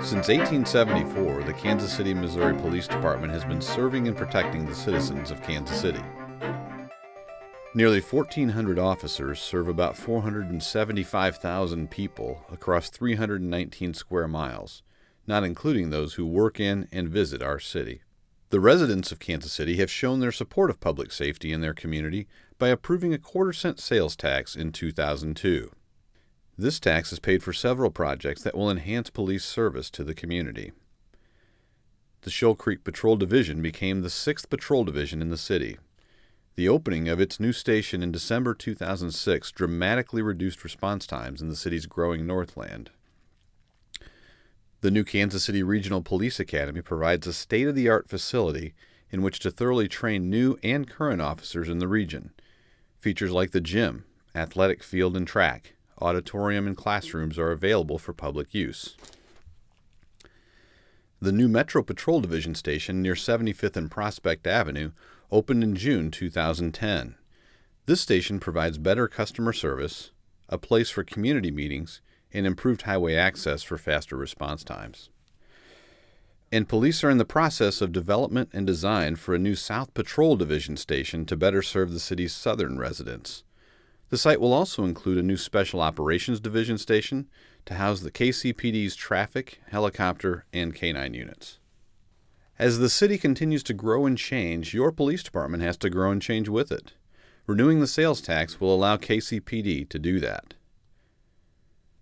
Since 1874, the Kansas City, Missouri Police Department has been serving and protecting the citizens of Kansas City. Nearly 1,400 officers serve about 475,000 people across 319 square miles, not including those who work in and visit our city. The residents of Kansas City have shown their support of public safety in their community by approving a quarter-cent sales tax in 2002. This tax has paid for several projects that will enhance police service to the community. The Shoal Creek Patrol Division became the 6th patrol division in the city. The opening of its new station in December 2006 dramatically reduced response times in the city's growing Northland. The new Kansas City Regional Police Academy provides a state-of-the-art facility in which to thoroughly train new and current officers in the region. Features like the gym, athletic field and track, auditorium and classrooms are available for public use. The new Metro Patrol Division station near 75th and Prospect Avenue opened in June 2010. This station provides better customer service, a place for community meetings, and improved highway access for faster response times. And police are in the process of development and design for a new South Patrol Division station to better serve the city's southern residents. The site will also include a new Special Operations Division station to house the KCPD's traffic, helicopter, and canine units. As the city continues to grow and change, your police department has to grow and change with it. Renewing the sales tax will allow KCPD to do that.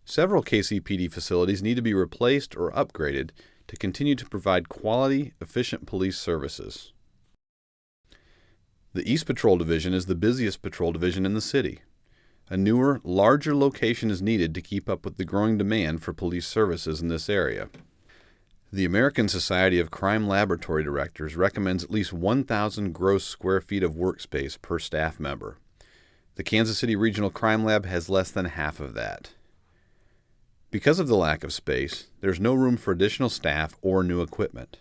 Several KCPD facilities need to be replaced or upgraded to continue to provide quality, efficient police services. The East Patrol Division is the busiest patrol division in the city. A newer, larger location is needed to keep up with the growing demand for police services in this area. The American Society of Crime Laboratory Directors recommends at least 1,000 gross square feet of workspace per staff member. The Kansas City Regional Crime Lab has less than half of that. Because of the lack of space, there's no room for additional staff or new equipment.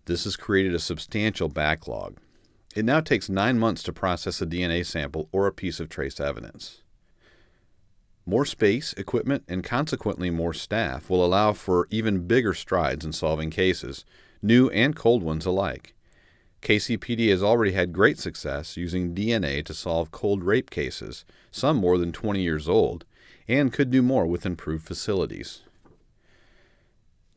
This has created a substantial backlog. It now takes 9 months to process a DNA sample or a piece of trace evidence. More space, equipment, and consequently more staff will allow for even bigger strides in solving cases, new and cold ones alike. KCPD has already had great success using DNA to solve cold rape cases, some more than 20 years old, and could do more with improved facilities.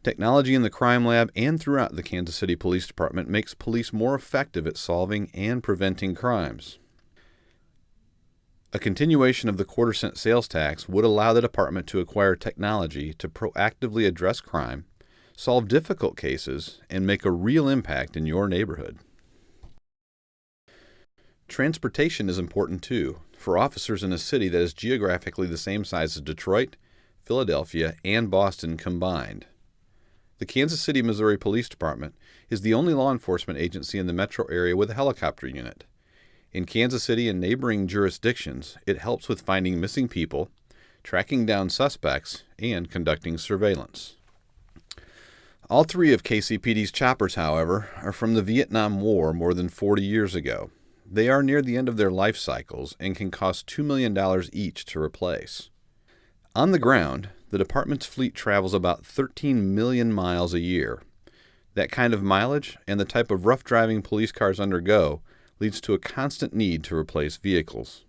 Technology in the crime lab and throughout the Kansas City Police Department makes police more effective at solving and preventing crimes. A continuation of the quarter-cent sales tax would allow the department to acquire technology to proactively address crime, solve difficult cases, and make a real impact in your neighborhood. Transportation is important too, for officers in a city that is geographically the same size as Detroit, Philadelphia, and Boston combined. The Kansas City, Missouri Police Department is the only law enforcement agency in the metro area with a helicopter unit. In Kansas City and neighboring jurisdictions, it helps with finding missing people, tracking down suspects, and conducting surveillance. All 3 of KCPD's choppers, however, are from the Vietnam War more than 40 years ago. They are near the end of their life cycles and can cost $2 million each to replace. On the ground, the department's fleet travels about 13 million miles a year. That kind of mileage and the type of rough driving police cars undergo leads to a constant need to replace vehicles.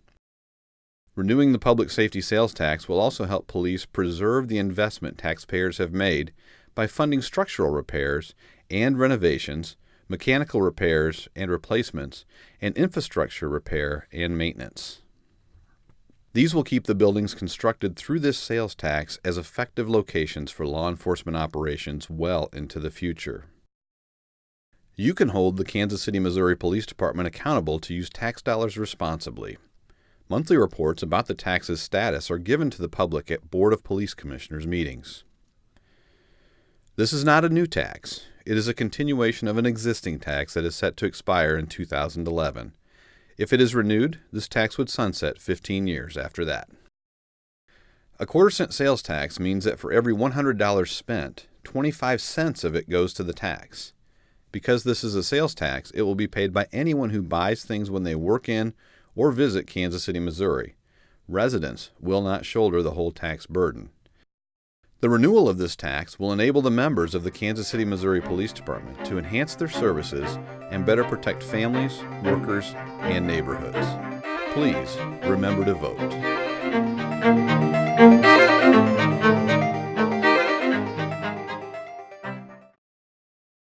Renewing the public safety sales tax will also help police preserve the investment taxpayers have made by funding structural repairs and renovations, mechanical repairs and replacements, and infrastructure repair and maintenance. These will keep the buildings constructed through this sales tax as effective locations for law enforcement operations well into the future. You can hold the Kansas City, Missouri Police Department accountable to use tax dollars responsibly. Monthly reports about the tax's status are given to the public at Board of Police Commissioners meetings. This is not a new tax. It is a continuation of an existing tax that is set to expire in 2011. If it is renewed, this tax would sunset 15 years after that. A quarter-cent sales tax means that for every $100 spent, 25 cents of it goes to the tax. Because this is a sales tax, it will be paid by anyone who buys things when they work in or visit Kansas City, Missouri. Residents will not shoulder the whole tax burden. The renewal of this tax will enable the members of the Kansas City, Missouri Police Department to enhance their services and better protect families, workers, and neighborhoods. Please remember to vote.